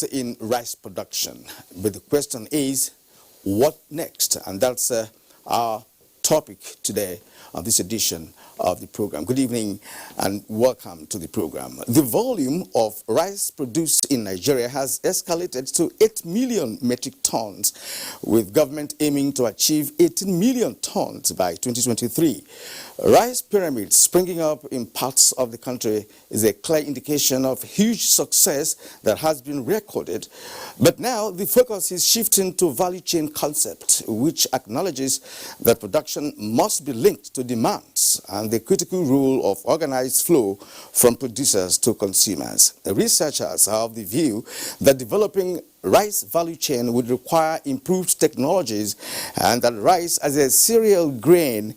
boost in rice production. But the question is, what next? And that's our topic today on this edition of the program. Good evening and welcome to the program. The volume of rice produced in Nigeria has escalated to 8 million metric tons, with government aiming to achieve 18 million tons by 2023. Rice pyramids springing up in parts of the country is a clear indication of huge success that has been recorded. But now the focus is shifting to value chain concept, which acknowledges that production must be linked to demands and the critical role of organized flow from producers to consumers. Researchers are of the view that developing rice value chain would require improved technologies, and that rice as a cereal grain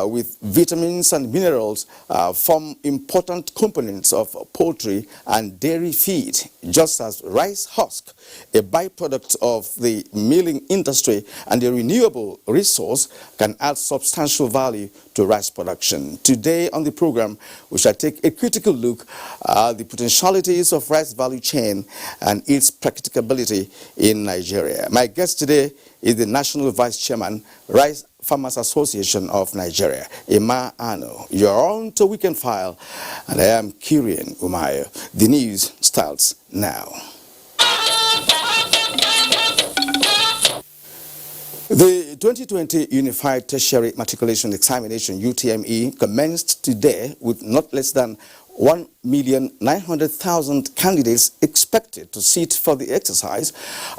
with vitamins and minerals form important components of poultry and dairy feed, just as rice husk, a byproduct of the milling industry and a renewable resource, can add substantial value to rice production. Today on the program, we shall take a critical look at the potentialities of rice value chain and its practicability in Nigeria. My guest today is the National Vice Chairman, Rice Farmers Association of Nigeria, Emir. You're on to Weekend File, and I am Kirian Umayo. The news starts now. The 2020 Unified Tertiary Matriculation Examination, UTME, commenced today with not less than 1,900,000 candidates expected to sit for the exercise.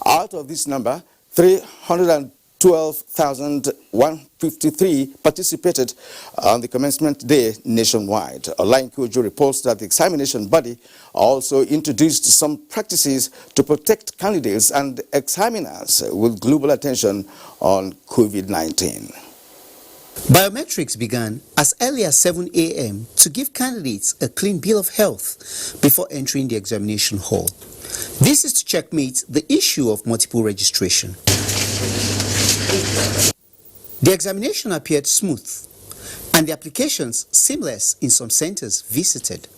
Out of this number, 312,153 participated on the commencement day nationwide. Online Kojo reports that the examination body also introduced some practices to protect candidates and examiners with global attention on COVID-19. Biometrics began as early as 7 a.m. to give candidates a clean bill of health before entering the examination hall. This is to checkmate the issue of multiple registration. The examination appeared smooth, and the applications seamless in some centers visited.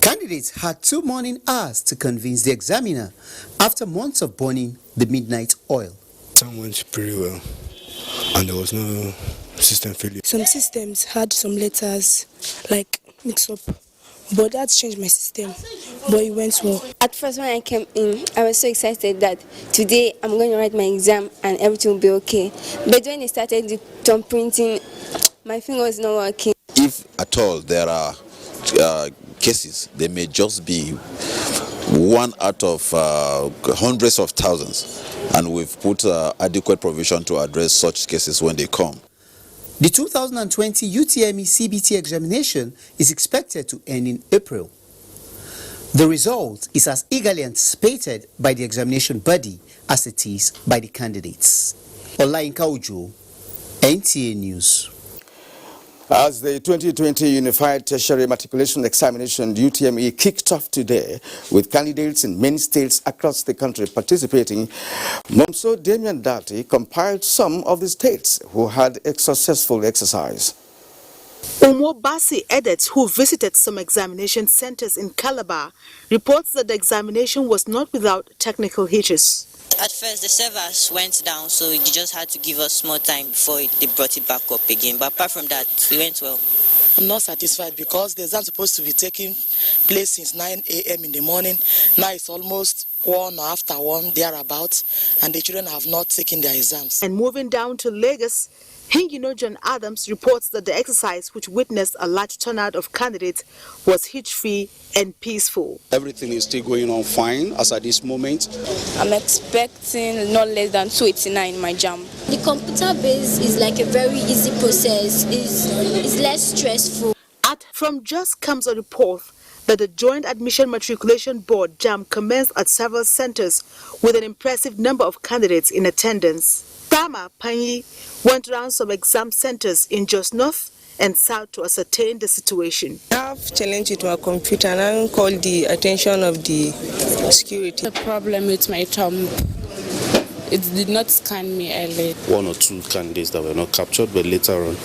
Candidates had 2 morning hours to convince the examiner after months of burning the midnight oil. Time went pretty well, and there was no system failure. Some systems had some letters like mix up, but that changed my system, but it went well. At first when I came in, I was so excited that today I'm going to write my exam and everything will be okay. But when I started the thumb printing, my finger was not working. If at all there are cases, they may just be one out of hundreds of thousands, and we've put adequate provision to address such cases when they come. The 2020 UTME CBT examination is expected to end in April. The result is as eagerly anticipated by the examination body as it is by the candidates. Olainka Ujo, NTA News. As the 2020 Unified Tertiary Matriculation Examination UTME kicked off today, with candidates in many states across the country participating, Momso Damian Dati compiled some of the states who had a successful exercise. Umo Basi Edits, who visited some examination centers in Calabar, reports that the examination was not without technical hitches. At first, the servers went down, so they just had to give us more time before they brought it back up again. But apart from that, it went well. I'm not satisfied because the exam is supposed to be taking place since 9 a.m. in the morning. Now it's almost 1 or after 1, thereabouts, and the children have not taken their exams. And moving down to Lagos, Hingino John Adams reports that the exercise, which witnessed a large turnout of candidates, was hitch-free and peaceful. Everything is still going on fine as at this moment. I'm expecting not less than 289 in my JAMB. The computer base is like a very easy process, is less stressful. From JUST comes a report that the Joint Admission Matriculation Board JAMB commenced at several centers with an impressive number of candidates in attendance. Tama Panyi went around some exam centers in Jos North and South to ascertain the situation. I've challenged it to my computer and I called the attention of the security. The problem with my thumb, it did not scan me early. 1 or 2 candidates that were not captured, but later on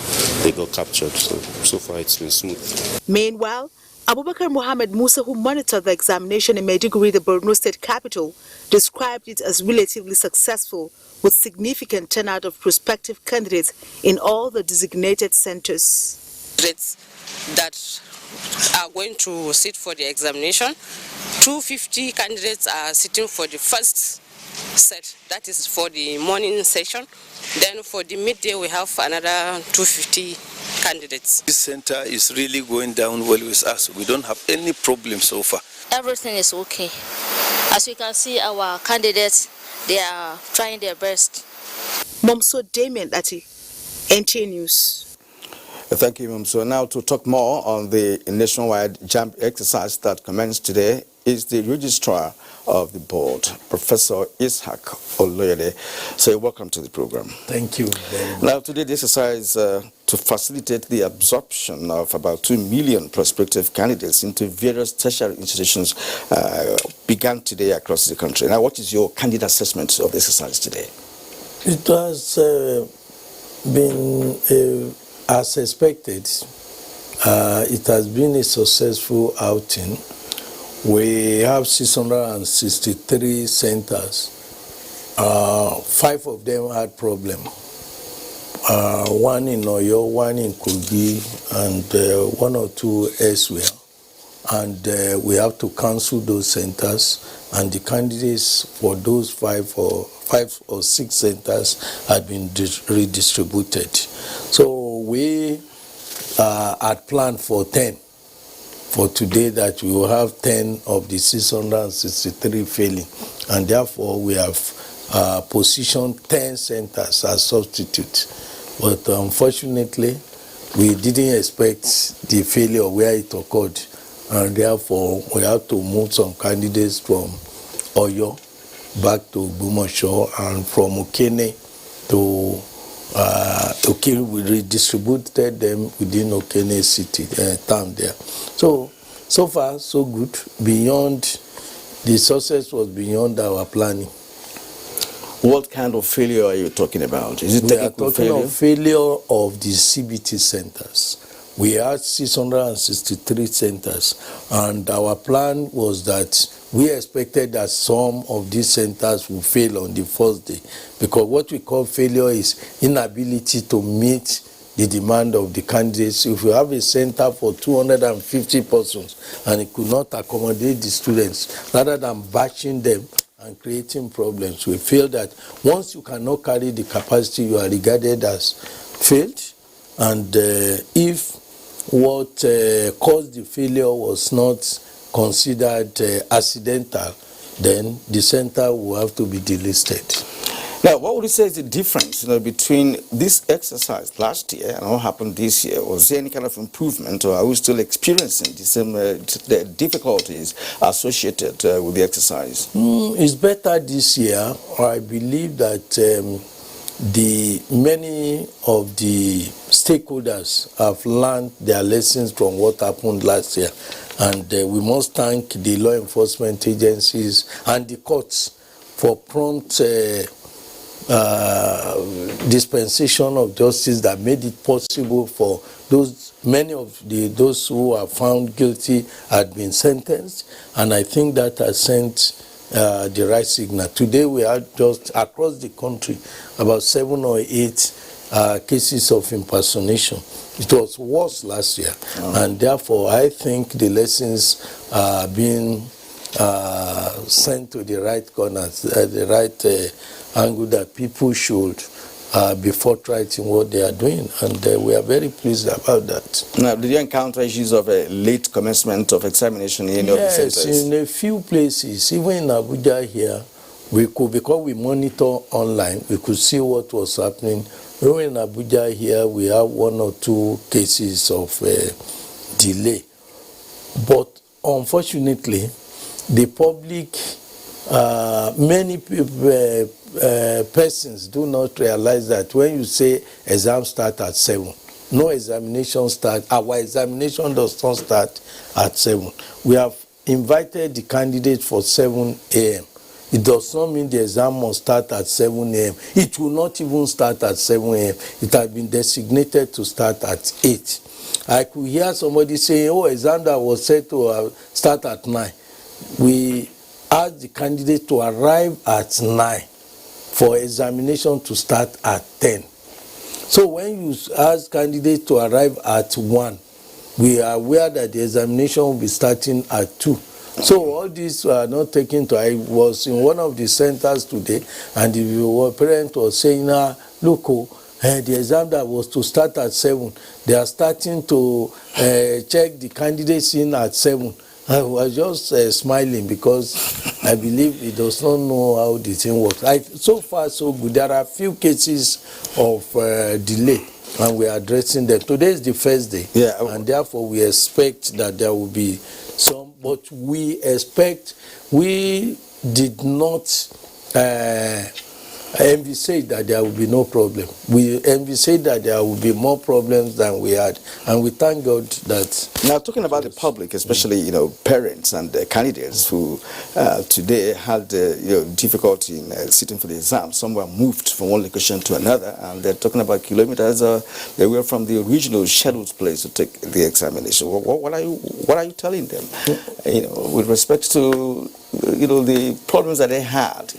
they got captured. So far it's been smooth. Meanwhile, Abubakar Mohammed Musa, who monitored the examination in Maiduguri, the Borno state capital, described it as relatively successful, with significant turnout of prospective candidates in all the designated centers. That are going to sit for the examination. 250 candidates are sitting for the first set, that is for the morning session. Then for the midday we have another 250 candidates. This center is really going down well with us. We don't have any problem so far. Everything is okay. As we can see, our candidates, they are trying their best. Momso Damien Ati, NTA News. Thank you, Ma'am. So now to talk more on the nationwide JAMB exercise that commenced today is the registrar of the board, Professor Ishak Oloyede. So welcome to the program. Thank you very much. Now today the exercise to facilitate the absorption of about 2 million prospective candidates into various tertiary institutions began today across the country. Now what is your candidate assessment of the exercise today? It has been as expected. It has been a successful outing. We have 663 centers. 5 of them had problem. One in Oyo, one in Kogi, and 1 or 2 elsewhere. And we have to cancel those centers, and the candidates for those 5 or 6 centers had been redistributed. So we had planned for 10 for today, that we will have 10 of the 663 failing, and therefore we have positioned 10 centers as substitutes. But unfortunately, we didn't expect the failure where it occurred, and therefore we have to move some candidates from Oyo back to Ogbomoso, and from Okene to we redistributed them within Okene city, town there. So far, so good. Beyond, the success was beyond our planning. What kind of failure are you talking about? Is it technical failure? We are talking of failure of the CBT centers. We had 663 centers, and our plan was that we expected that some of these centers would fail on the first day, because what we call failure is inability to meet the demand of the candidates. If you have a center for 250 persons and it could not accommodate the students, rather than batching them and creating problems, we feel that once you cannot carry the capacity, you are regarded as failed. And if what caused the failure was not considered accidental, then the center will have to be delisted. Now, what would you say is the difference between this exercise last year and what happened this year? Was there any kind of improvement, or are we still experiencing the same difficulties associated with the exercise? It's better this year. I believe that many of the stakeholders have learned their lessons from what happened last year, and we must thank the law enforcement agencies and the courts for prompt dispensation of justice that made it possible for many of those who are found guilty had been sentenced, and I think that has sent the right signal. Today we had just across the country about 7 or 8 cases of impersonation. It was worse last year, and therefore I think the lessons are being sent to the right corners, the right angle, that people should be forthright in what they are doing, and we are very pleased about that. Now, did you encounter issues of a late commencement of examination in any of the centers? Yes, in a few places, even in Abuja here, we could, because we monitor online, we could see what was happening. Even in Abuja here, we have 1 or 2 cases of delay. But unfortunately, the public, many people, persons do not realize that when you say exams start at 7, no examination start. Our examination does not start at 7. We have invited the candidates for 7 a.m. It does not mean the exam must start at 7 a.m. It will not even start at 7 a.m. It has been designated to start at 8. I could hear somebody saying, oh, exam that was set to start at 9. We asked the candidate to arrive at 9 for examination to start at 10. So when you ask candidates to arrive at 1, we are aware that the examination will be starting at 2. So all these are not taken to. I was in one of the centers today, and the parent was saying, look, the exam that was to start at 7, they are starting to check the candidates in at 7. I was just smiling because I believe he does not know how the thing works. So far, so good. There are a few cases of delay, and we are addressing them. Today is the first day, and therefore we expect that there will be some, but we did not envisage that there will be no problem. We envisage that there will be more problems than we had, and we thank God that. Now, talking about the public, especially parents and candidates who today had difficulty in sitting for the exam. Some were moved from one location to another, and they're talking about kilometers. They were from the original scheduled place to take the examination. What are you telling them? With respect to the problems that they had,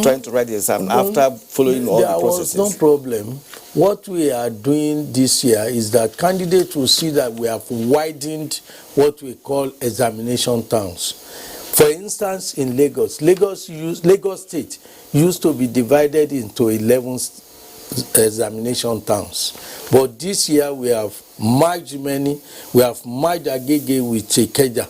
trying to write the exam after following all the processes. There was no problem. What we are doing this year is that candidates will see that we have widened what we call examination towns. For instance, in Lagos State used to be divided into 11 examination towns. But this year we have merged many. We have merged Agege with Ikeja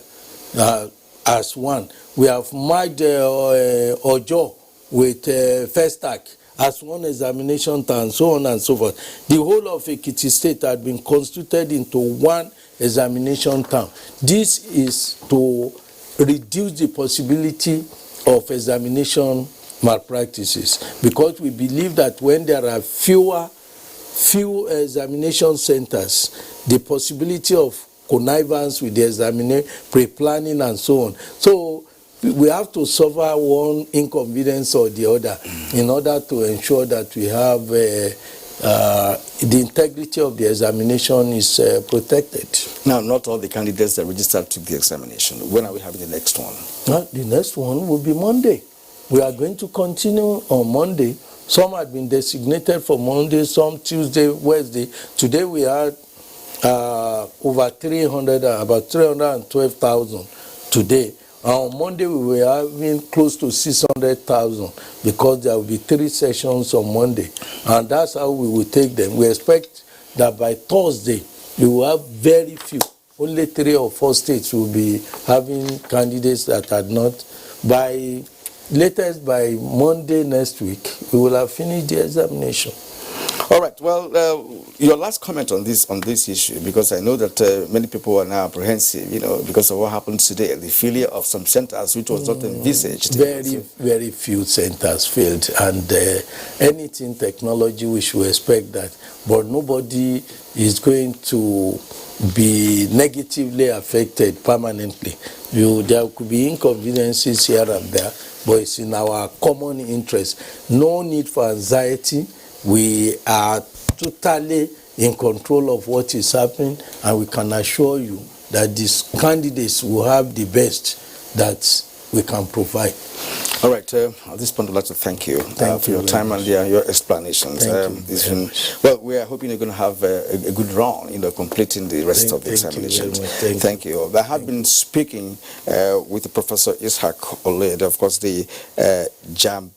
as one. We have merged Ojo with Festac as one examination town, so on and so forth. The whole of Ekiti State had been constituted into one examination town. This is to reduce the possibility of examination malpractices, because we believe that when there are few examination centers, the possibility of connivance with the examiner, pre-planning and so on. So we have to suffer one inconvenience or the other in order to ensure that we have the integrity of the examination is protected. Now, not all the candidates that registered took the examination. When are we having the next one? The next one will be Monday. We are going to continue on Monday. Some had been designated for Monday, some Tuesday, Wednesday. Today we had over 300, about 312,000 today. On Monday we were having close to 600,000 because there will be 3 sessions on Monday, and that's how we will take them. We expect that by Thursday we will have very few. Only 3 or 4 states will be having candidates that had not. By latest by Monday next week, we will have finished the examination. All right. Well, your last comment on this issue, because I know that many people are now apprehensive, because of what happened today, the failure of some centers which was not envisaged. Very few centers failed, and anything technology we should expect that, but nobody is going to be negatively affected permanently. There could be inconveniences here and there, but it's in our common interest. No need for anxiety. We are totally in control of what is happening, and we can assure you that these candidates will have the best that we can provide. All right. At this point, I'd like to thank you for your time and your explanations. Well, we are hoping you're going to have a good run, completing the rest of the examinations. Thank you. I have been speaking with Professor Ishak Oled, of course, the JAMB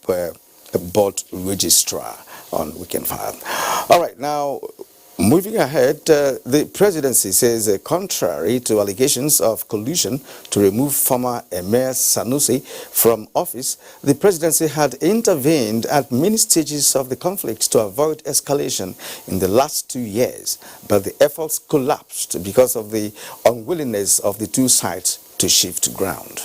Board Registrar on Weekend File. All right, now moving ahead, the presidency says contrary to allegations of collusion to remove former Emir Sanusi from office, the presidency had intervened at many stages of the conflict to avoid escalation in the last 2 years, but the efforts collapsed because of the unwillingness of the two sides to shift ground.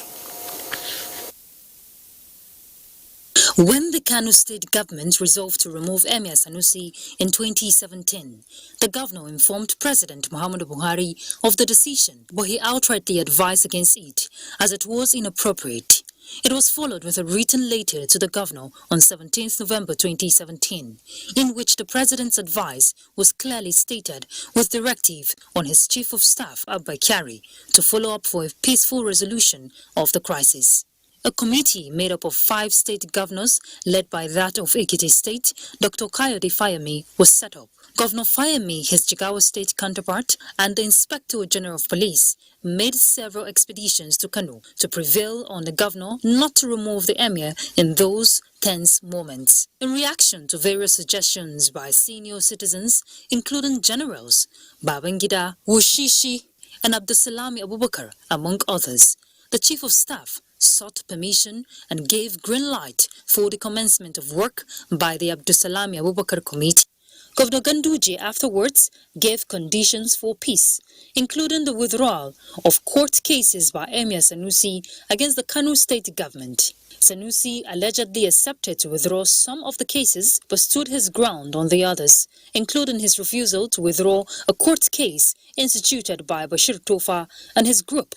When the Kano state government resolved to remove Emir Sanusi in 2017, the governor informed President Muhammadu Buhari of the decision, but he outrightly advised against it as it was inappropriate. It was followed with a written letter to the governor on 17 November 2017, in which the president's advice was clearly stated with directive on his chief of staff, Abba Kyari, to follow up for a peaceful resolution of the crisis. A committee made up of 5 state governors, led by that of Ekiti State, Dr. Kayode Fayemi, was set up. Governor Fayemi, his Jigawa State counterpart, and the Inspector General of Police made several expeditions to Kano to prevail on the governor not to remove the emir in those tense moments. In reaction to various suggestions by senior citizens, including generals Babangida, Wushishi, and Abdusalami Abubakar, among others, the Chief of Staff sought permission and gave green light for the commencement of work by the Abdusalami Abubakar Committee. Governor Ganduje afterwards gave conditions for peace, including the withdrawal of court cases by Emir Sanusi against the Kano state government. Sanusi allegedly accepted to withdraw some of the cases but stood his ground on the others, including his refusal to withdraw a court case instituted by Bashir Tofa and his group,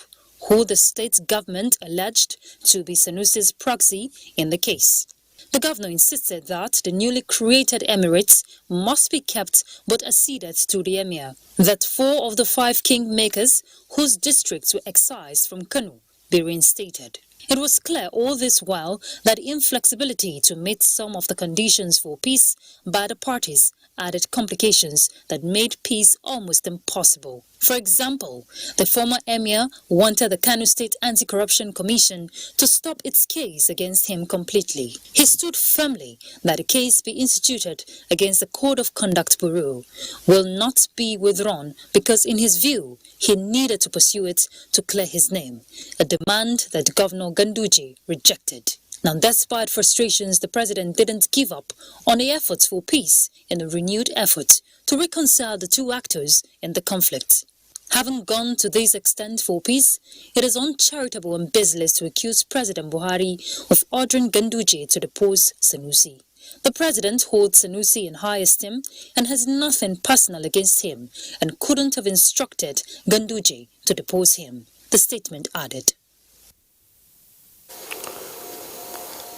who the state government alleged to be Sanusi's proxy in the case. The governor insisted that the newly created emirates must be kept but acceded to the emir, that 4 of the 5 kingmakers whose districts were excised from Kano be reinstated. It was clear all this while that inflexibility to meet some of the conditions for peace by the parties added complications that made peace almost impossible. For example, the former emir wanted the Kano State Anti-Corruption Commission to stop its case against him completely. He stood firmly that a case be instituted against the Code of Conduct Bureau will not be withdrawn because, in his view, he needed to pursue it to clear his name, a demand that Governor Ganduje rejected. Now, despite frustrations, the president didn't give up on the efforts for peace in a renewed effort to reconcile the 2 actors in the conflict. Having gone to this extent for peace, it is uncharitable and baseless to accuse President Buhari of ordering Ganduje to depose Sanusi. The president holds Sanusi in high esteem and has nothing personal against him and couldn't have instructed Ganduje to depose him, the statement added.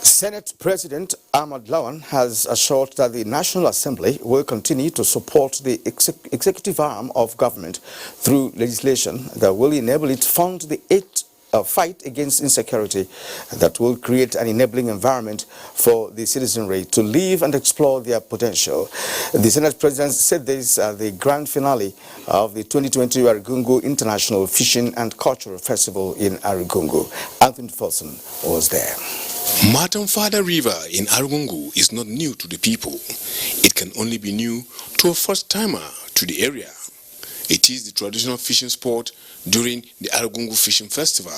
Senate President Ahmad Lawan has assured that the National Assembly will continue to support the executive arm of government through legislation that will enable it to fund the fight against insecurity that will create an enabling environment for the citizenry to live and explore their potential. The Senate President said this at the grand finale of the 2020 Arungu International Fishing and Cultural Festival in Arungu. Anthony Folsom was there. Matamfada River in Arungu is not new to the people. It can only be new to a first-timer to the area. It is the traditional fishing sport during the Arungu Fishing Festival.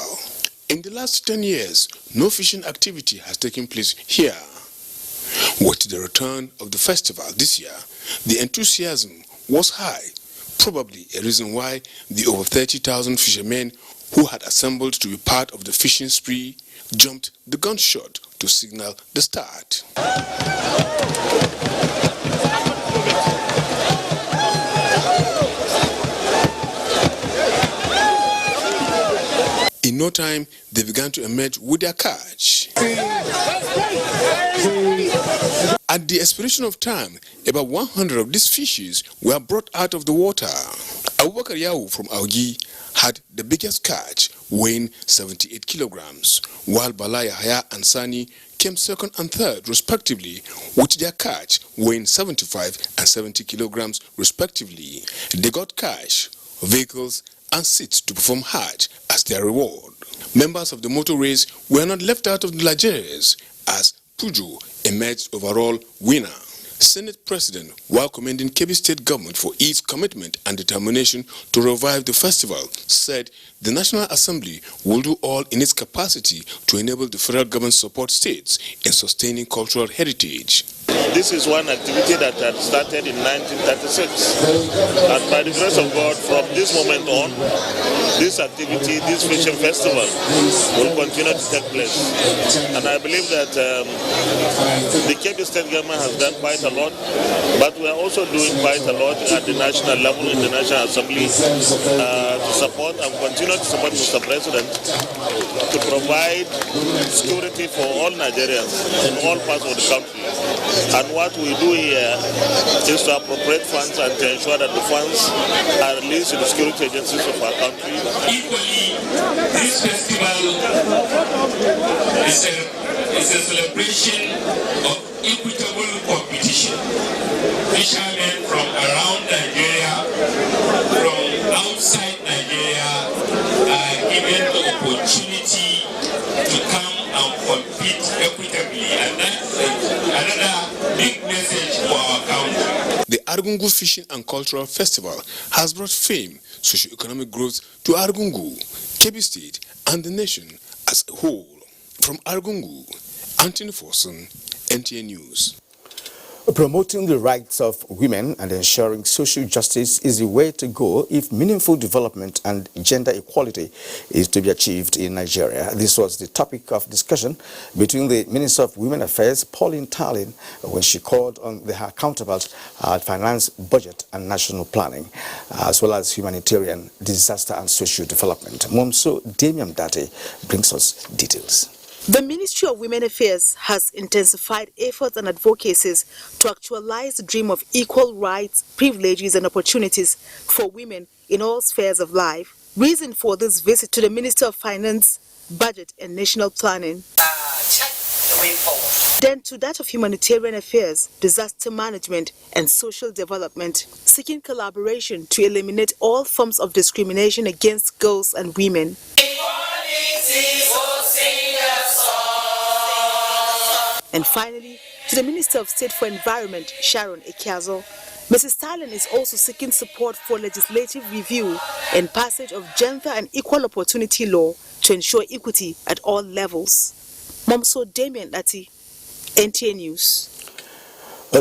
In the last 10 years, no fishing activity has taken place here. With the return of the festival this year, the enthusiasm was high, probably a reason why the over 30,000 fishermen who had assembled to be part of the fishing spree jumped the gunshot to signal the start. In no time, they began to emerge with their catch. At the expiration of time, about 100 of these fishes were brought out of the water. Abubakar Yahu from Augi had the biggest catch, weighing 78 kilograms, while Balaya Haya and Sani came second and third, respectively, with their catch weighing 75 and 70 kilograms, respectively. They got cash, vehicles, and seats to perform Hajj as their reward. Members of the motor race were not left out of the largesse, as Pujo emerged overall winner. Senate President, while commending Kebbi State government for its commitment and determination to revive the festival, said the National Assembly will do all in its capacity to enable the federal government support states in sustaining cultural heritage. This is one activity that had started in 1936, and by the grace of God, from this moment on, this activity, this fishing festival, will continue to take place. And I believe that the Kebbi State government has done quite a a lot, but we are also doing quite a lot at the national level in the National Assembly to support and continue to support Mr. President to provide security for all Nigerians in all parts of the country. And what we do here is to appropriate funds and to ensure that the funds are released to the security agencies of our country. Equally, this festival is a celebration of equitable competition. Fishermen from around Nigeria, from outside Nigeria, are given the opportunity to come and compete equitably, and that's another big message for our country. The Arungu Fishing and Cultural Festival has brought fame, socio-economic growth to Arungu, Kebbi State, and the nation as a whole. From Arungu, Anthony Forson, NTA News. Promoting the rights of women and ensuring social justice is the way to go if meaningful development and gender equality is to be achieved in Nigeria. This was the topic of discussion between the Minister of Women Affairs, Pauline Talin, when she called on her counterpart at Finance, Budget and National Planning, as well as humanitarian, disaster and social development. Momso Damian Date brings us details. The Ministry of Women Affairs has intensified efforts and advocacies to actualize the dream of equal rights, privileges and opportunities for women in all spheres of life. Reason for this visit to the Minister of Finance, Budget and National Planning. Then to that of Humanitarian Affairs, Disaster Management and Social Development, seeking collaboration to eliminate all forms of discrimination against girls and women. And finally, to the Minister of State for Environment, Sharon Ekiazo, Mrs. Talin is also seeking support for legislative review and passage of gender and equal opportunity law to ensure equity at all levels. Momso Damian Dati, NTA News.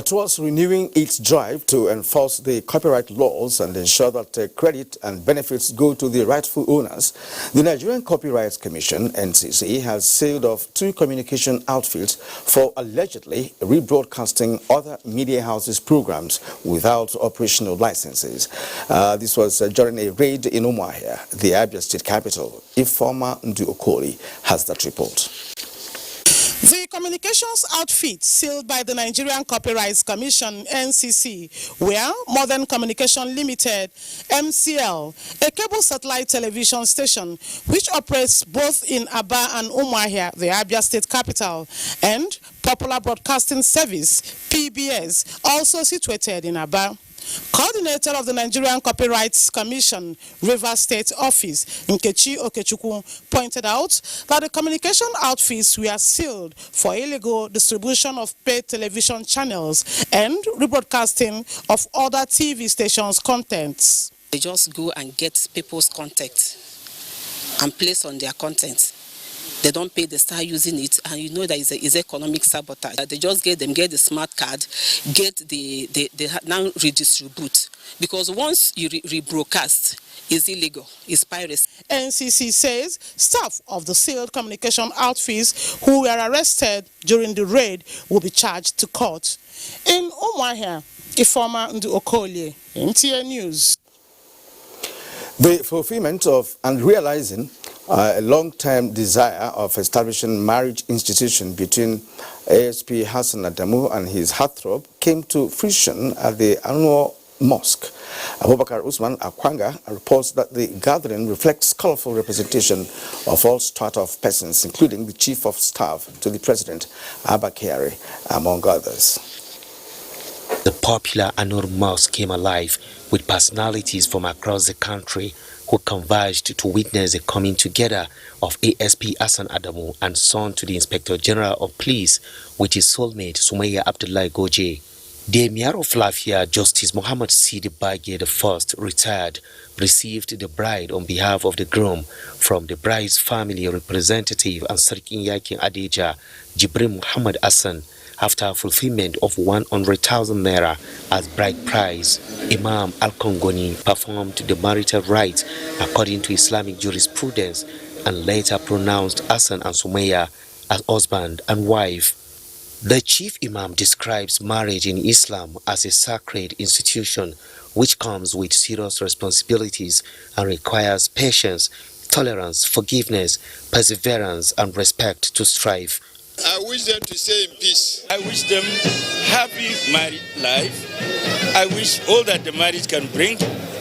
Towards renewing its drive to enforce the copyright laws and ensure that credit and benefits go to the rightful owners, the Nigerian Copyright Commission, NCC, has sealed off 2 communication outfits for allegedly rebroadcasting other media houses' programs without operational licenses. This was during a raid in Umuahia, the Abia State capital. Ifeoma Nduokoli has that report. The communications outfit sealed by the Nigerian Copyright Commission, NCC, were Modern Communication Limited, MCL, a cable satellite television station which operates both in Aba and Umuahia, the Abia State capital, and Popular Broadcasting Service, PBS, also situated in Aba. Coordinator of the Nigerian Copyright Commission, Rivers State Office, Nkechi Okechukwu, pointed out that the communication outfits were sealed for illegal distribution of paid television channels and rebroadcasting of other TV stations' contents. They just go and get people's content and place on their content. They don't pay, they start using it, and you know that is economic sabotage. They just get the smart card, they now redistribute. Because once you rebroadcast, it's illegal, it's piracy. NCC says staff of the sealed communication outfits who were arrested during the raid will be charged to court. In Umuahia, Ifeoma Nduokoli, NTA News. The fulfillment of and realizing a long-term desire of establishing marriage institution between ASP Hassan Adamu and his heartthrob came to fruition at the annual mosque. Abubakar Usman Akwanga reports that the gathering reflects colorful representation of all strata of persons, including the Chief of Staff to the President, Abba Kyari, among others. The popular Anur Mosque came alive with personalities from across the country who converged to witness the coming together of ASP Hassan Adamu and son to the Inspector General of Police with his soulmate Sumaya Abdullahi Goje. The Emir of Lafia, Justice Muhammad Sidi Bagye I, retired, received the bride on behalf of the groom from the bride's family representative and Sarkin Yakin Adija, Jibril Muhammad Hassan, after fulfillment of 100,000 naira as bride price. Imam Al-Kongoni performed the marital rites according to Islamic jurisprudence and later pronounced Hassan and Sumaya as husband and wife. The chief imam describes marriage in Islam as a sacred institution which comes with serious responsibilities and requires patience, tolerance, forgiveness, perseverance, and respect to strive. I wish them to stay in peace. I wish them happy married life. I wish all that the marriage can bring,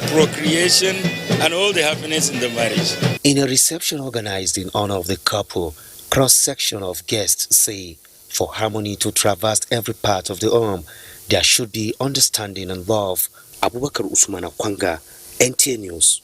procreation and all the happiness in the marriage. In a reception organized in honor of the couple, cross-section of guests say, for harmony to traverse every part of the home, there should be understanding and love. Abubakar Usman Akwanga, NTA News.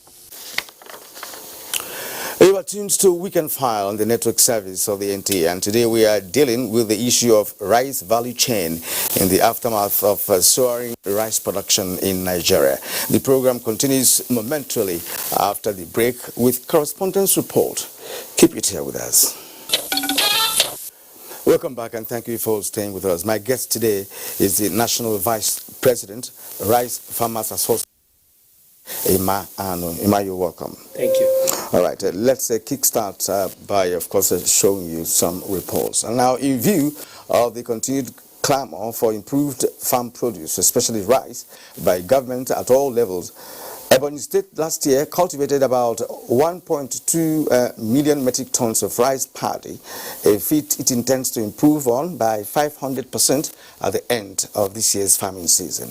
You are tuned to Weekend File on the network service of the NTA, and today we are dealing with the issue of rice value chain in the aftermath of soaring rice production in Nigeria. The program continues momentarily after the break with correspondence report. Keep it here with us. Welcome back and thank you for staying with us. My guest today is the National Vice President, Rice Farmers Association, Emir. Emir, you're welcome. Thank you. All right, let's kickstart by, of course, showing you some reports. And now, in view of the continued clamor for improved farm produce, especially rice, by government at all levels, Ebonyi State last year cultivated about 1.2 million metric tons of rice paddy, a feat it intends to improve on by 500% at the end of this year's farming season.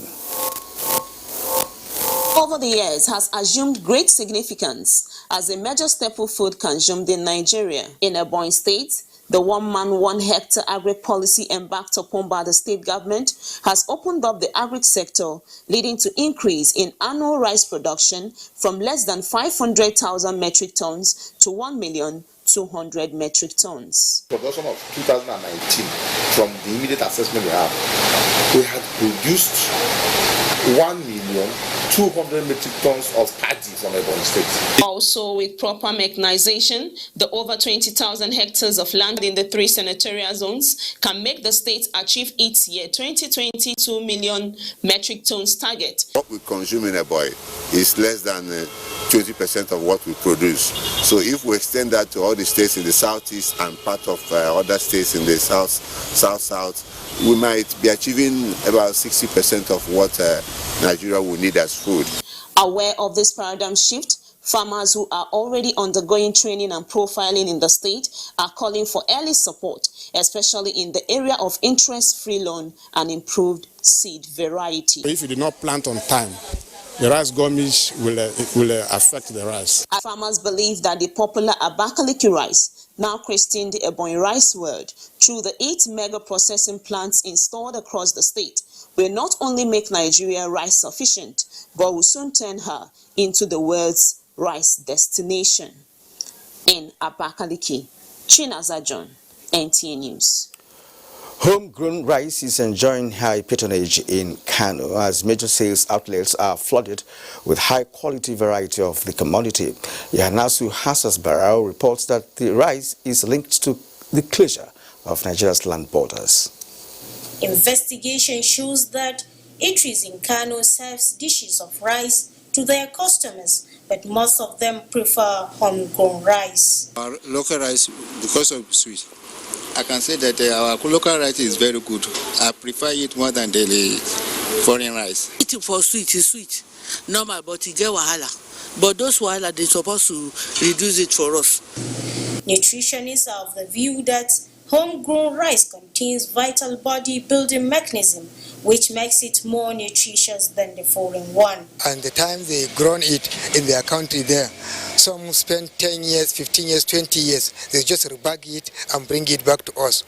Over the years has assumed great significance as a major staple food consumed in Nigeria. In Ebonyi State, the one-man, one-hectare agri-policy embarked upon by the state government has opened up the agri sector, leading to increase in annual rice production from less than 500,000 metric tons to 1,200,000 metric tons. Production of 2019, from the immediate assessment we had produced 1,200,000 metric tons of paddy from Ebonyi State. Also, with proper mechanization, the over 20,000 hectares of land in the 3 senatorial zones can make the state achieve its year 2020 2 million metric tons target. What we consume in Ebonyi is less than 20% of what we produce. So if we extend that to all the states in the southeast and part of other states in the south, we might be achieving about 60% of what Nigeria will need as food. Aware of this paradigm shift, farmers who are already undergoing training and profiling in the state are calling for early support, especially in the area of interest-free loan and improved seed variety. If you do not plant on time, the rice gummies will affect the rice. Farmers believe that the popular Abakaliki rice, now christened the Ebonyi Rice World, through the 8 mega processing plants installed across the state, will not only make Nigeria rice sufficient, but will soon turn her into the world's rice destination. In Abakaliki, Chinaza John, NTA News. Homegrown rice is enjoying high patronage in Kano as major sales outlets are flooded with high-quality variety of the commodity. Yanasu Hassas Barao reports that the rice is linked to the closure of Nigeria's land borders. Investigation shows that eateries in Kano serves dishes of rice to their customers, but most of them prefer homegrown rice. Our local rice, because of sweet, I can say that our local rice is very good. I prefer it more than the foreign rice. Eating for sweet is sweet, normal, but it get wahala. But those wahala, they're supposed to reduce it for us. Nutritionists are of the view that homegrown rice contains vital body-building mechanism, which makes it more nutritious than the foreign one. And the time they grown it in their country there, some spend 10 years, 15 years, 20 years. They just rebag it and bring it back to us.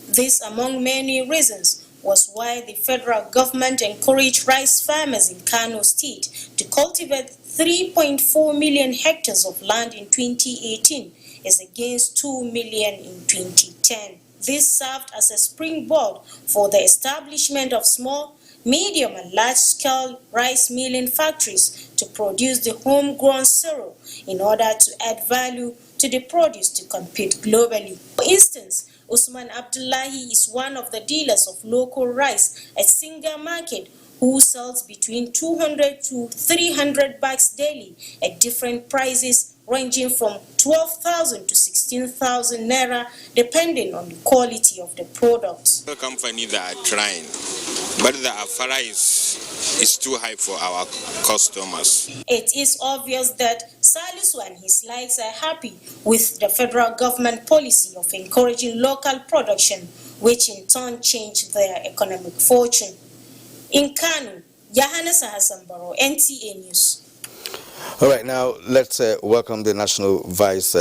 This, among many reasons, was why the federal government encouraged rice farmers in Kano State to cultivate 3.4 million hectares of land in 2018, as against 2 million in 2010. This served as a springboard for the establishment of small, medium and large-scale rice milling factories to produce the homegrown cereal in order to add value to the produce to compete globally. For instance, Usman Abdullahi is one of the dealers of local rice at Singa Market, who sells between 200 to 300 bags daily at different prices ranging from 12,000 to 16,000 naira, depending on the quality of the product. The companies are trying, but the afara is too high for our customers. It is obvious that Salisu and his likes are happy with the federal government policy of encouraging local production, which in turn changed their economic fortune. In Kano, Yohannes Hassanbaro, NTA News. All right, now let's welcome the National Vice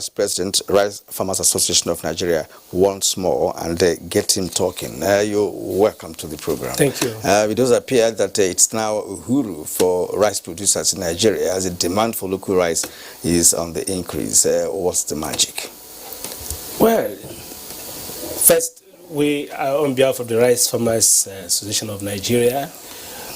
President, Rice Farmers Association of Nigeria once more and get him talking. You're welcome to the program. Thank you. It does appear that it's now uhuru for rice producers in Nigeria as the demand for local rice is on the increase. What's the magic? Well, first, we are on behalf of the Rice Farmers Association of Nigeria.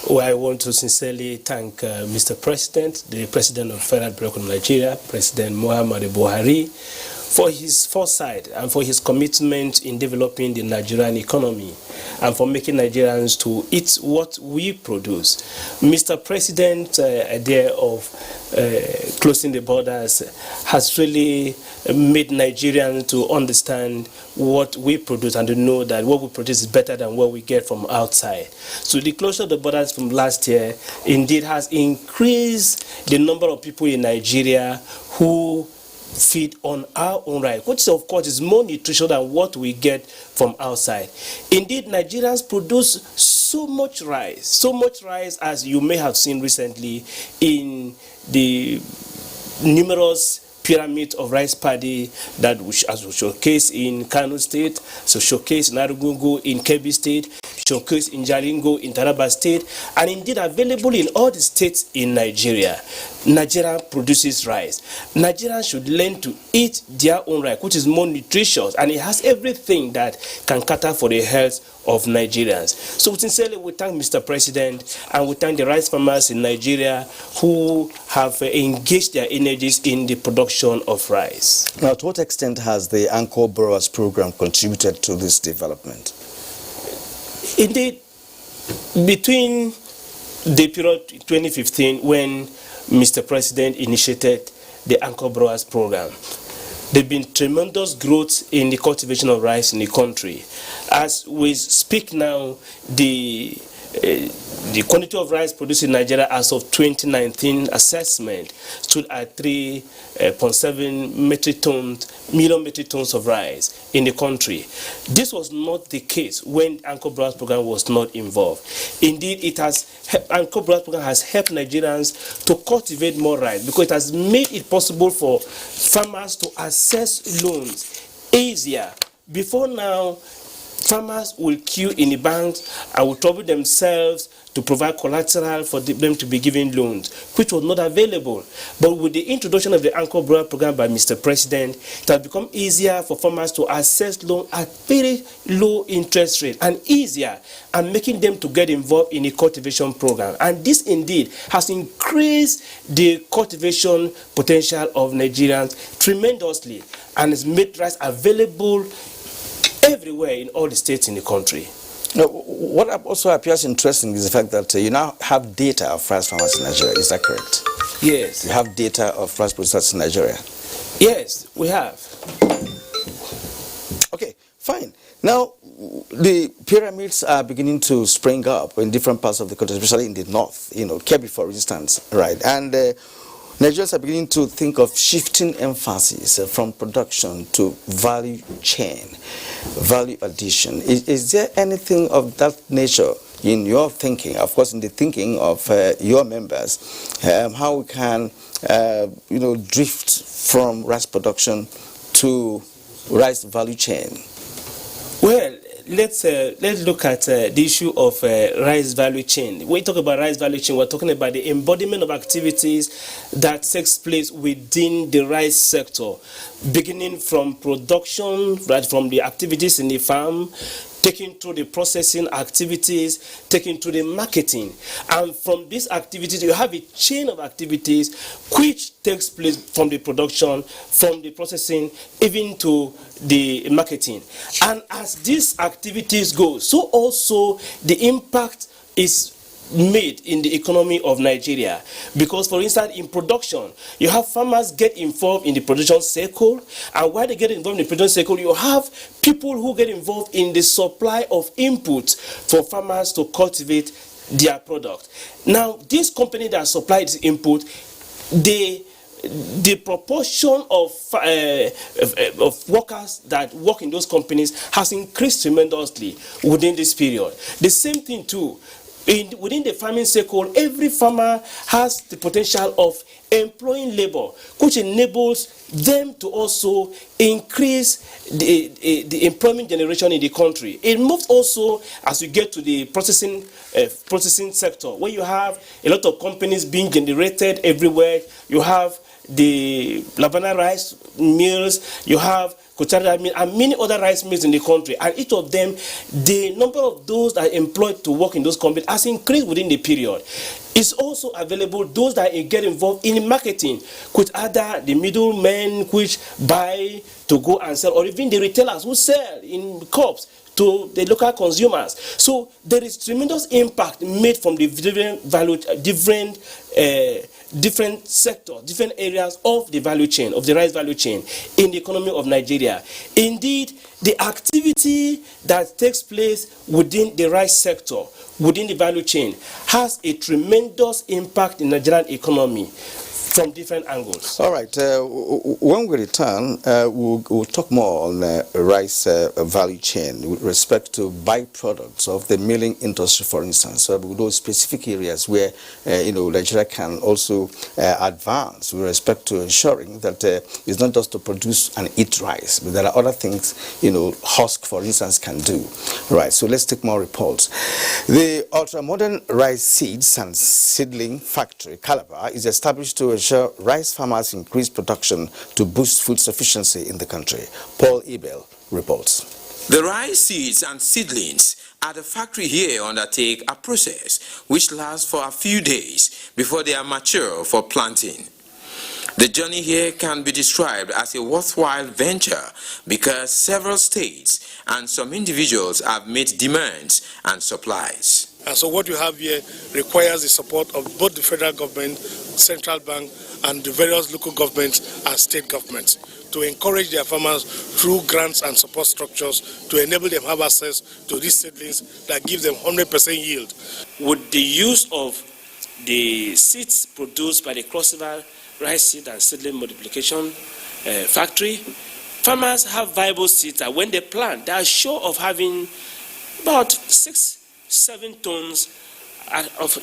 I want to sincerely thank Mr. President, the President of Federal Republic of Nigeria, President Muhammadu Buhari, for his foresight and for his commitment in developing the Nigerian economy and for making Nigerians to eat what we produce. Mr. President's idea of closing the borders has really made Nigerians to understand what we produce and to know that what we produce is better than what we get from outside. So the closure of the borders from last year indeed has increased the number of people in Nigeria who feed on our own rice, which of course is more nutritious than what we get from outside. Indeed, Nigerians produce so much rice as you may have seen recently in the numerous pyramid of rice paddy that as we showcase in Kano State, so showcase in Arungu in Kebbi State, showcase in Jalingo in Taraba State, and indeed available in all the states in Nigeria. Nigeria produces rice. Nigerians should learn to eat their own rice, which is more nutritious, and it has everything that can cater for the health of Nigerians. So sincerely, we thank Mr. President and we thank the rice farmers in Nigeria who have engaged their energies in the production of rice. Now, to what extent has the Anchor Borrowers Program contributed to this development? Indeed, between the period 2015 when Mr. President initiated the Anchor Borrowers Program, there has been tremendous growth in the cultivation of rice in the country. As we speak now, the quantity of rice produced in Nigeria as of 2019 assessment stood at 3.7 million metric tons of rice in the country. This was not the case when Anchor Borrowers Program was not involved. Indeed, Anchor Borrowers Program has helped Nigerians to cultivate more rice because it has made it possible for farmers to access loans easier. Before now, farmers will queue in the banks and will trouble themselves to provide collateral for them to be given loans, which was not available. But with the introduction of the Anchor Borrower Program by Mr. President, it has become easier for farmers to access loans at very low interest rate and easier, and making them to get involved in a cultivation program. And this indeed has increased the cultivation potential of Nigerians tremendously and has made rice available everywhere in all the states in the country. Now, what also appears interesting is the fact that you now have data of rice farmers in Nigeria. Is that correct? Yes. You have data of rice producers in Nigeria? Yes, we have. Okay, fine. Now, the pyramids are beginning to spring up in different parts of the country, especially in the north, Kebbi, for instance, right? And Nigerians are beginning to think of shifting emphasis from production to value chain, value addition. Is there anything of that nature in your thinking, of course in the thinking of your members, how we can drift from rice production to rice value chain? Well, let's look at the issue of rice value chain. When we talk about rice value chain, we're talking about the embodiment of activities that takes place within the rice sector, beginning from production, right from the activities in the farm, taking through the processing activities, taking through the marketing. And from these activities, you have a chain of activities which takes place from the production, from the processing, even to the marketing. And as these activities go, so also the impact is made in the economy of Nigeria. Because, for instance, in production, you have farmers get involved in the production cycle, and while they get involved in the production cycle, you have people who get involved in the supply of inputs for farmers to cultivate their product. Now, this company that supplies input, the proportion of workers that work in those companies has increased tremendously within this period. The same thing too. Within the farming cycle, every farmer has the potential of employing labor, which enables them to also increase the employment generation in the country. It moves also as you get to the processing sector, where you have a lot of companies being generated everywhere. You have the Labana rice mills, you have Kochara mill, and many other rice mills in the country. And each of them, the number of those that are employed to work in those companies has increased within the period. It's also available those that get involved in marketing, which either the middlemen which buy to go and sell, or even the retailers who sell in cups to the local consumers. So there is tremendous impact made from the different sectors, different areas of the value chain, of the rice value chain in the economy of Nigeria. Indeed, the activity that takes place within the rice sector, within the value chain, has a tremendous impact in the Nigerian economy from different angles. All right. When we return, we'll talk more on rice value chain with respect to byproducts of the milling industry, for instance. So those specific areas where Nigeria can also advance with respect to ensuring that it's not just to produce and eat rice, but there are other things husk, for instance, can do. Right. So let's take more reports. The ultra-modern rice seeds and seedling factory, Calabar, is established to ensure rice farmers increase production to boost food sufficiency in the country. Paul Ebel reports. The rice seeds and seedlings at the factory here undertake a process which lasts for a few days before they are mature for planting. The journey here can be described as a worthwhile venture because several states and some individuals have made demands and supplies. And so what you have here requires the support of both the federal government, central bank, and the various local governments and state governments to encourage their farmers through grants and support structures to enable them have access to these seedlings that give them 100% yield. With the use of the seeds produced by the crossover rice seed and seedling multiplication factory, farmers have viable seeds that when they plant, they are sure of having about 6-7 tons of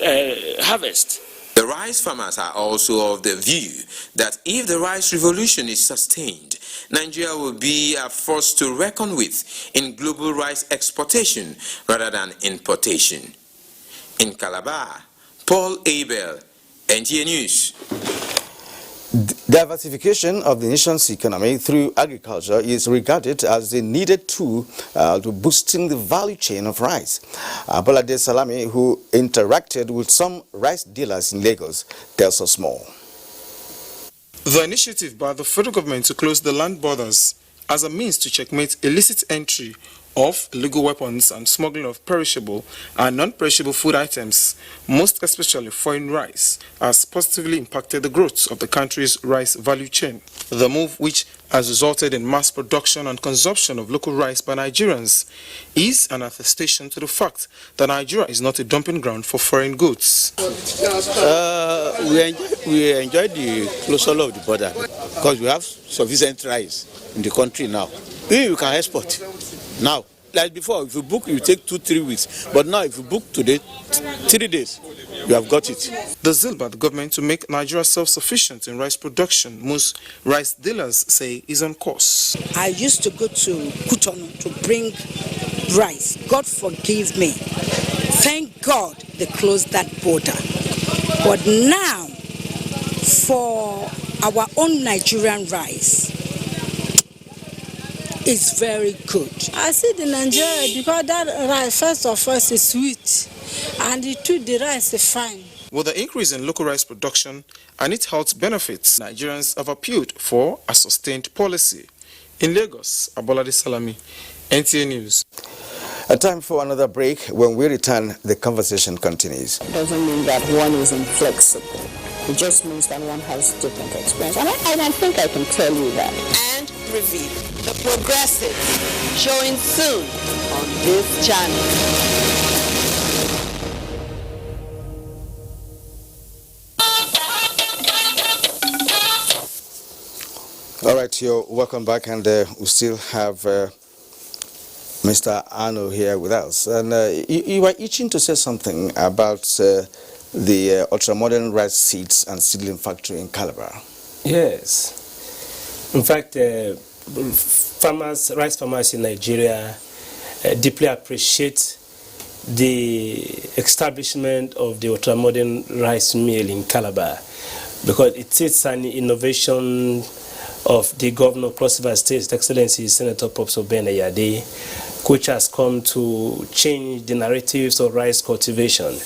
harvest. The rice farmers are also of the view that if the rice revolution is sustained, Nigeria will be a force to reckon with in global rice exportation rather than importation. In Calabar, Paul Abel, NTA News. Diversification of the nation's economy through agriculture is regarded as the needed tool to boosting the value chain of rice. Bolade Salami, who interacted with some rice dealers in Lagos, tells us more. The initiative by the federal government to close the land borders as a means to checkmate illicit entry of illegal weapons and smuggling of perishable and non-perishable food items, most especially foreign rice, has positively impacted the growth of the country's rice value chain. The move, which has resulted in mass production and consumption of local rice by Nigerians, is an attestation to the fact that Nigeria is not a dumping ground for foreign goods. We enjoy the closure of the border because we have sufficient rice in the country now. We can export. Now, like before, if you book, you take 2-3 weeks. But now, if you book today, 3 days, you have got it. The zeal by the government to make Nigeria self-sufficient in rice production, most rice dealers say, is on course. I used to go to Cotonou to bring rice. God forgive me. Thank God they closed that border. But now, for our own Nigerian rice, it's very good. I see the Nigeria because that rice, first of all, is sweet, and the rice is fine. With the increase in local rice production and its health benefits, Nigerians have appealed for a sustained policy. In Lagos, Abolade Salami, NTA News. A time for another break. When we return, the conversation continues. Doesn't mean that one is inflexible. It just means that one has different experience. And I think I can tell you that. And Review, the Progressive, showing soon on this channel. All right, you're welcome back, and we still have Mr. Arungu here with us. And you were itching to say something about the ultra-modern rice seeds and seedling factory in Calabar. Yes. In fact, rice farmers in Nigeria deeply appreciate the establishment of the ultra-modern rice mill in Calabar, because it is an innovation of the governor of Cross River State, His Excellency Senator Professor Ben Ayade, which has come to change the narratives of rice cultivation.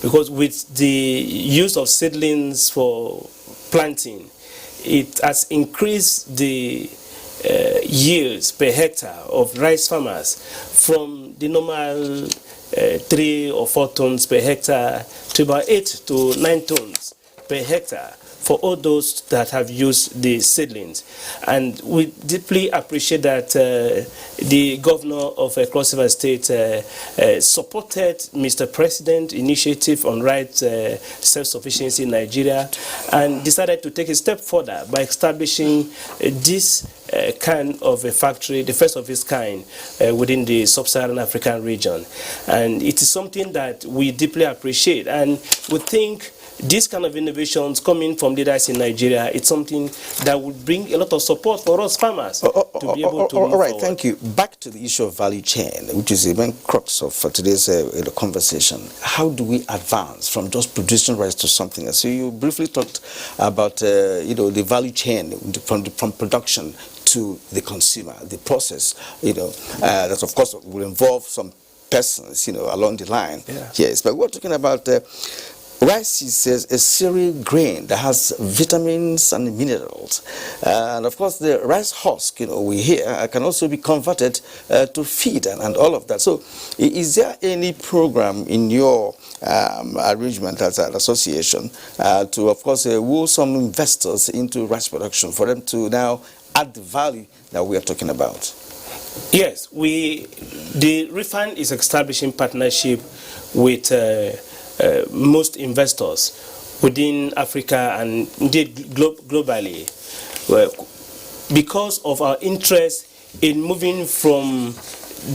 Because with the use of seedlings for planting, it has increased the yields per hectare of rice farmers from the normal 3 or 4 tons per hectare to about 8 to 9 tons per hectare for all those that have used the seedlings. And we deeply appreciate that the governor of Cross River State supported Mr. President's initiative on rice self-sufficiency in Nigeria, and decided to take a step further by establishing this kind of a factory, the first of its kind, within the sub-Saharan African region. And it is something that we deeply appreciate, and we think this kind of innovations coming from leaders in Nigeria, it's something that would bring a lot of support for us farmers to be able to move all right, forward. thank you. Back to the issue of value chain, which is the main crux of today's conversation. How do we advance from just producing rice to something else? So you briefly talked about the value chain from production to the consumer, the process. That of course will involve some persons, along the line. Yeah. Yes, but we're talking about. Rice is a cereal grain that has vitamins and minerals. And of course, the rice husk, we hear, can also be converted to feed and all of that. So is there any program in your arrangement as an association to, of course, woo some investors into rice production for them to now add the value that we are talking about? Yes, the RIFAN is establishing partnership with most investors within Africa and indeed globally, because of our interest in moving from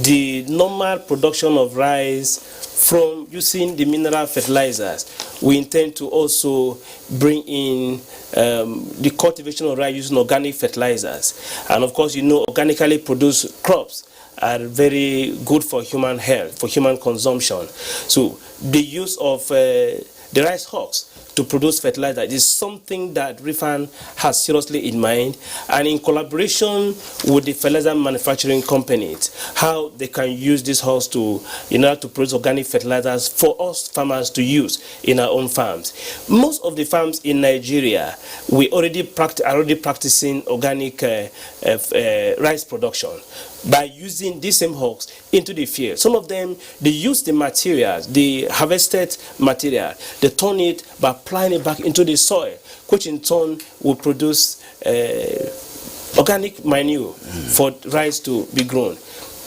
the normal production of rice from using the mineral fertilizers. We intend to also bring in the cultivation of rice using organic fertilizers. And of course, organically produced crops are very good for human health, for human consumption. So the use of the rice husks to produce fertilizer is something that RIFAN has seriously in mind, and in collaboration with the fertilizer manufacturing companies, how they can use this husks to, in order to produce organic fertilizers for us farmers to use in our own farms. Most of the farms in Nigeria, we are already practicing organic rice production by using these same husks into the field. Some of them, they use the materials, the harvested material, they turn it by applying it back into the soil, which in turn will produce organic manure for rice to be grown.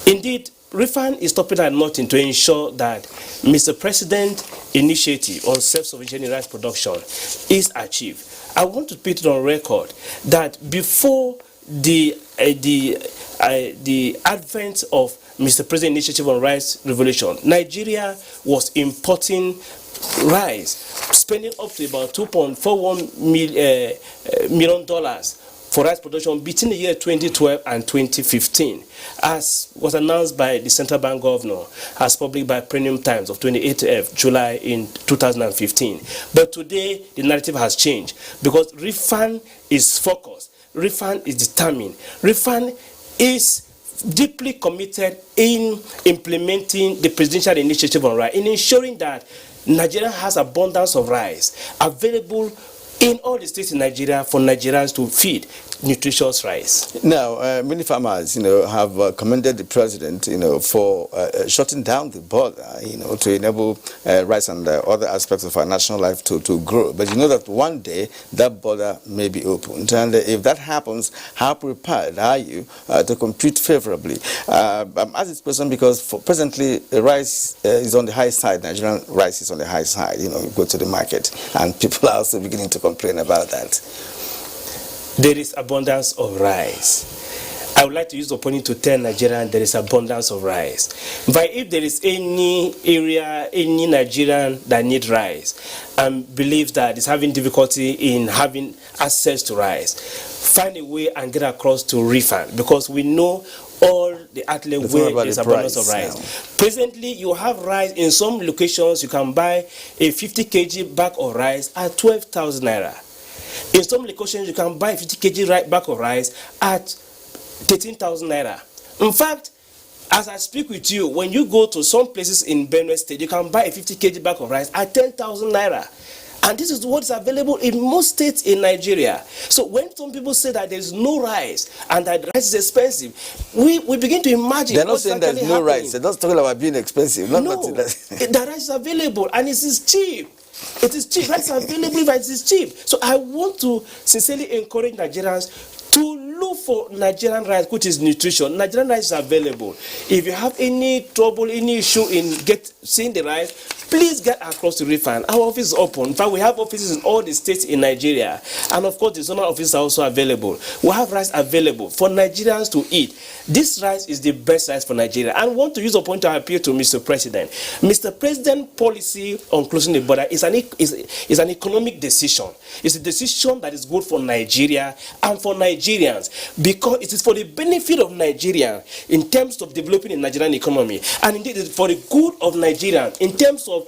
Indeed, RIFAN is stopping at nothing to ensure that Mr. President's initiative on self-sufficiency in rice production is achieved. I want to put it on record that before the advent of Mr. President's initiative on rice revolution, Nigeria was importing rice, spending up to about $2.41 million for rice production between the year 2012 and 2015, as was announced by the Central Bank Governor, as published by Premium Times of 28th July in 2015. But today, the narrative has changed, because RIFAN is focused, RIFAN is determined, RIFAN is deeply committed in implementing the presidential initiative on rice, in ensuring that Nigeria has abundance of rice available in all the states in Nigeria for Nigerians to feed. nutritious rice. Now, many farmers, have commended the president, for shutting down the border, to enable rice and other aspects of our national life to grow. But you know that one day that border may be opened, and if that happens, how prepared are you to compete favorably? I'm asking this question because presently rice is on the high side. Nigerian rice is on the high side. You go to the market, and people are also beginning to complain about that. There is abundance of rice. I would like to use the opportunity to tell Nigerians there is abundance of rice. But if there is any area, any Nigerian that need rice and believes that is having difficulty in having access to rice, find a way and get across to refund, because we know all the outlet where there is abundance of rice. Now, presently, you have rice in some locations. You can buy a 50 kg bag of rice at 12,000 naira. In some locations, you can buy 50 kg bag of rice at 13,000 naira. In fact, as I speak with you, when you go to some places in Benue State, you can buy a 50 kg bag of rice at 10,000 naira. And this is what is available in most states in Nigeria. So when some people say that there is no rice and that rice is expensive, we begin to imagine. They're not saying there's no rice. They're not talking about being expensive. No, the rice is available and it is cheap. It is cheap. Rice is available, but it is cheap. So I want to sincerely encourage Nigerians to look for Nigerian rice, which is nutrition. Nigerian rice is available. If you have any trouble, any issue in seeing the rice, please get across to refund. Our office is open. In fact, we have offices in all the states in Nigeria. And of course, the zonal offices are also available. We have rice available for Nigerians to eat. This rice is the best rice for Nigeria. And I want to use a point to appeal to Mr. President. Mr. President, policy on closing the border is an economic decision. It's a decision that is good for Nigeria and for Nigerians, because it is for the benefit of Nigeria in terms of developing the Nigerian economy, and indeed it is for the good of Nigerians in terms of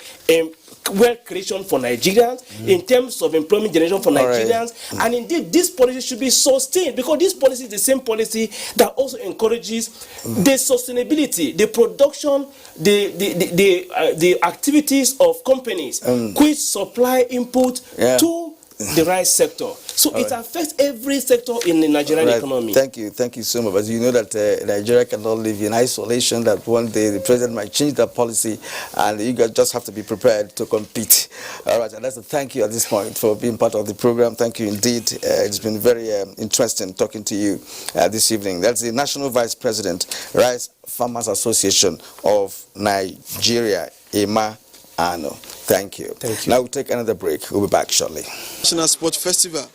wealth creation for Nigerians, in terms of employment generation for Nigerians, and indeed this policy should be sustained, because this policy is the same policy that also encourages the sustainability, the production, the activities of companies which supply input to the rice sector. So it affects every sector in the Nigerian economy. Thank you so much. As you know that Nigeria cannot live in isolation, that one day the president might change that policy, and you guys just have to be prepared to compete. All right, and that's a thank you at this point for being part of the program. Thank you indeed. It's been very interesting talking to you this evening. That's the National Vice President, Rice Farmers Association of Nigeria, Emir. No. Thank you. Thank you. Now we'll take another break. We'll be back shortly. National Sports Festival,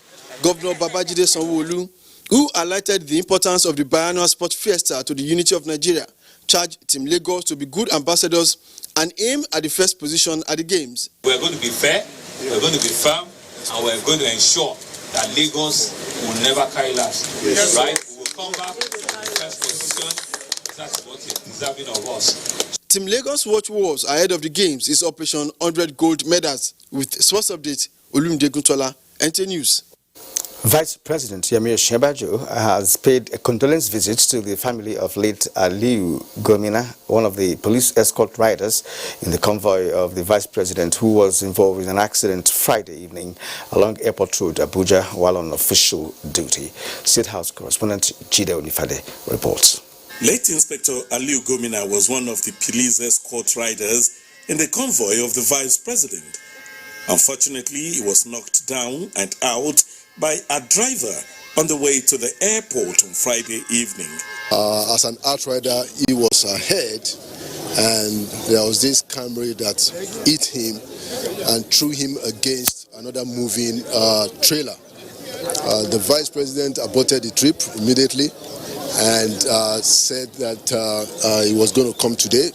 Governor Babajide Sanwo-Olu, who highlighted the importance of the biannual sports fiesta to the unity of Nigeria, charged Team Lagos to be good ambassadors and aim at the first position at the Games. We're going to be fair, we're going to be firm, and we're going to ensure that Lagos will never carry last. Yes. Right? We will come back to the first position. That's what is deserving of us. Team Lagos Watch Wars ahead of the Games is Operation 100 Gold Medals. With sports update, Olumide Guntola, NTA News. Vice President Emir has paid a condolence visit to the family of late Aliu Gomina, one of the police escort riders in the convoy of the Vice President, who was involved in an accident Friday evening along Airport Road, Abuja, while on official duty. State House correspondent Jide Onifade reports. Late Inspector Aliu Gomina was one of the police escort riders in the convoy of the Vice President. Unfortunately, he was knocked down and out by a driver on the way to the airport on Friday evening. As an outrider, he was ahead, and there was this Camry that hit him and threw him against another moving trailer. The Vice President aborted the trip immediately and said that he was going to come today.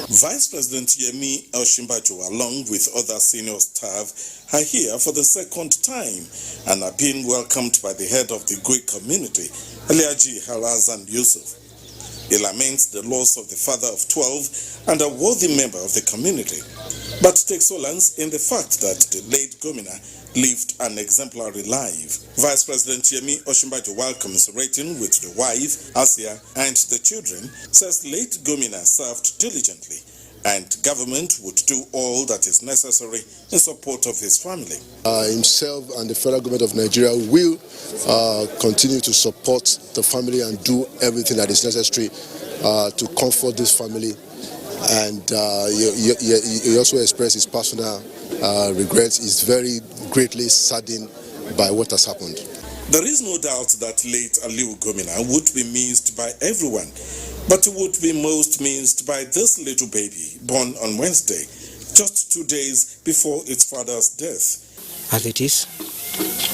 Vice President Yemi El-Shimbajo, along with other senior staff, are here for the second time and are being welcomed by the head of the Greek community, Eliaji Harazan Yusuf. He laments the loss of the father of 12 and a worthy member of the community, but takes solace in the fact that the late Gomina lived an exemplary life. Vice President Yemi El-Shimbajo, while commiserating with the wife, Asia, and the children, says late Gomina served diligently and government would do all that is necessary in support of his family. Himself and the federal government of Nigeria will continue to support the family and do everything that is necessary to comfort this family. And he also expressed his personal regrets. He's very greatly saddened by what has happened. There is no doubt that late Aliu Gomina would be missed by everyone, but he would be most missed by this little baby born on Wednesday, just 2 days before its father's death. As it is,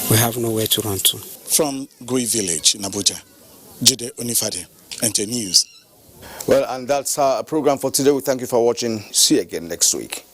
we have nowhere to run to. From Gui Village in Abuja, Jide Onifade, NTA News. Well, and that's our program for today. We thank you for watching. See you again next week.